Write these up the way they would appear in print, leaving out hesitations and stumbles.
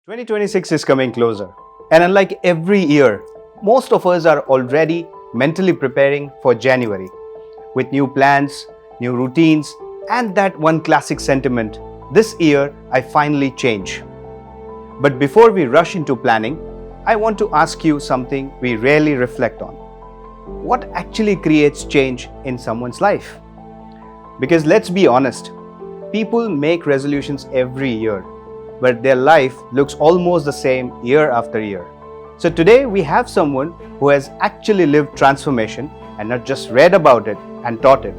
2026 is coming closer, and unlike every year, most of us are already mentally preparing for January with new plans, new routines, and that one classic sentiment, this year I finally change. But before we rush into planning, I want to ask you something we rarely reflect on. What actually creates change in someone's life? Because let's be honest, people make resolutions every year, but their life looks almost the same year after year. So today we have someone who has actually lived transformation and not just read about it and taught it.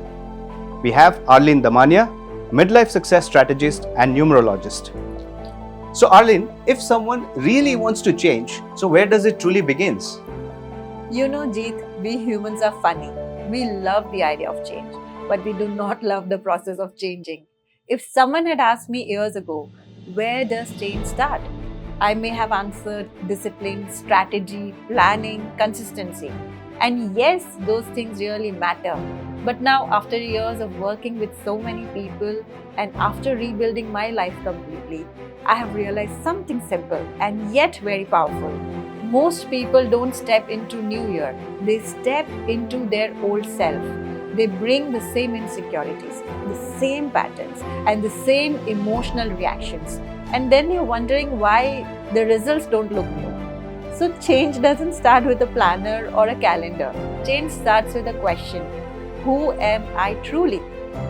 We have Arllene Damania, Midlife Success Strategist and Numerologist. So Arllene, if someone really wants to change, so where does it truly begins? You know, Jeet, we humans are funny. We love the idea of change, but we do not love the process of changing. If someone had asked me years ago, where does change start? I may have answered discipline, strategy, planning, consistency. And yes, those things really matter. But now, after years of working with so many people and after rebuilding my life completely, I have realized something simple and yet very powerful. Most people don't step into new year, they step into their old self. They bring the same insecurities, the same patterns, and the same emotional reactions. And then you're wondering why the results don't look new. So change doesn't start with a planner or a calendar. Change starts with a question: who am I truly?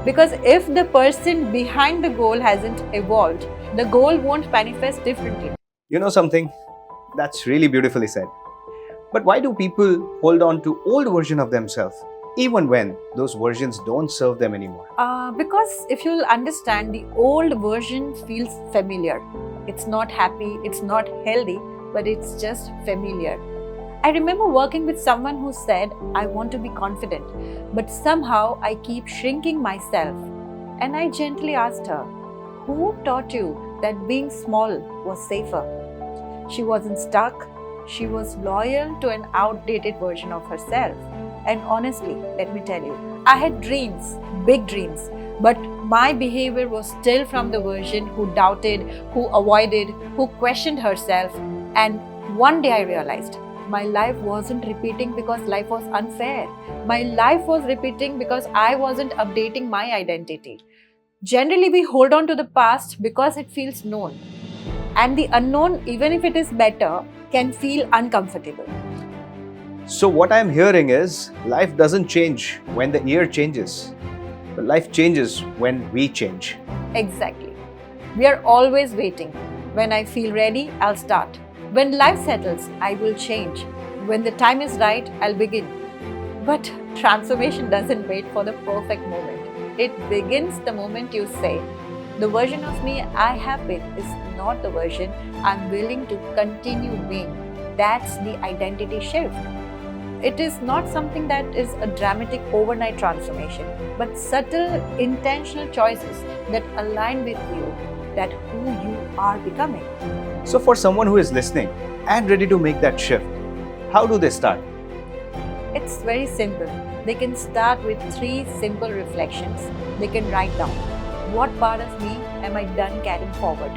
Because if the person behind the goal hasn't evolved, the goal won't manifest differently. You know something? That's really beautifully said. But why do people hold on to old version of themselves even when those versions don't serve them anymore? Because if you'll understand, the old version feels familiar. It's not happy, it's not healthy, but it's just familiar. I remember working with someone who said, I want to be confident, but somehow I keep shrinking myself. And I gently asked her, who taught you that being small was safer? She wasn't stuck, she was loyal to an outdated version of herself. And honestly, let me tell you, I had dreams, big dreams, but my behavior was still from the version who doubted, who avoided, who questioned herself. And one day I realized my life wasn't repeating because life was unfair. My life was repeating because I wasn't updating my identity. Generally, we hold on to the past because it feels known. And the unknown, even if it is better, can feel uncomfortable. So what I'm hearing is life doesn't change when the year changes, but life changes when we change. Exactly. We are always waiting. When I feel ready, I'll start. When life settles, I will change. When the time is right, I'll begin. But transformation doesn't wait for the perfect moment. It begins the moment you say, the version of me I have been is not the version I'm willing to continue being. That's the identity shift. It is not something that is a dramatic overnight transformation, but subtle, intentional choices that align with you, that who you are becoming. So for someone who is listening and ready to make that shift, how do they start? It's very simple. They can start with 3 simple reflections. They can write down, what part of me am I done carrying forward?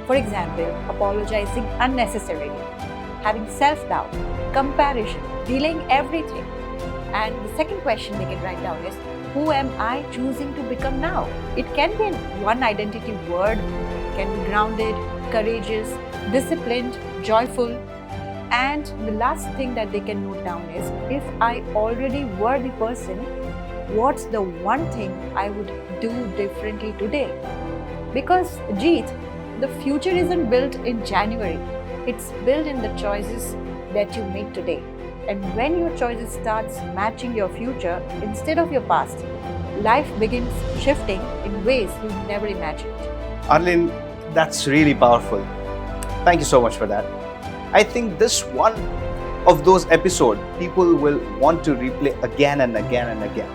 For example, apologizing unnecessarily, having self-doubt, comparison, delaying everything. And the second question they can write down is, who am I choosing to become now? It can be in one identity word, it can be grounded, courageous, disciplined, joyful. And the last thing that they can note down is, if I already were the person, what's the one thing I would do differently today? Because, Jeet, the future isn't built in January. It's built in the choices that you make today. And when your choices starts matching your future instead of your past, life begins shifting in ways you never imagined. Arllene, that's really powerful. Thank you so much for that. I think this one of those episodes people will want to replay again and again and again.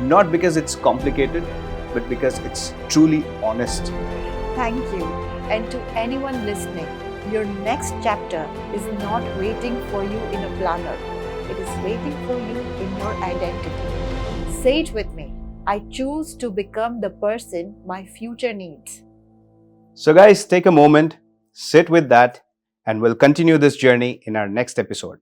Not because it's complicated, but because it's truly honest. Thank you. And to anyone listening, your next chapter is not waiting for you in a planner. It is waiting for you in your identity. Say it with me. I choose to become the person my future needs. So guys, take a moment Sit with that, and we'll continue this journey in our next episode.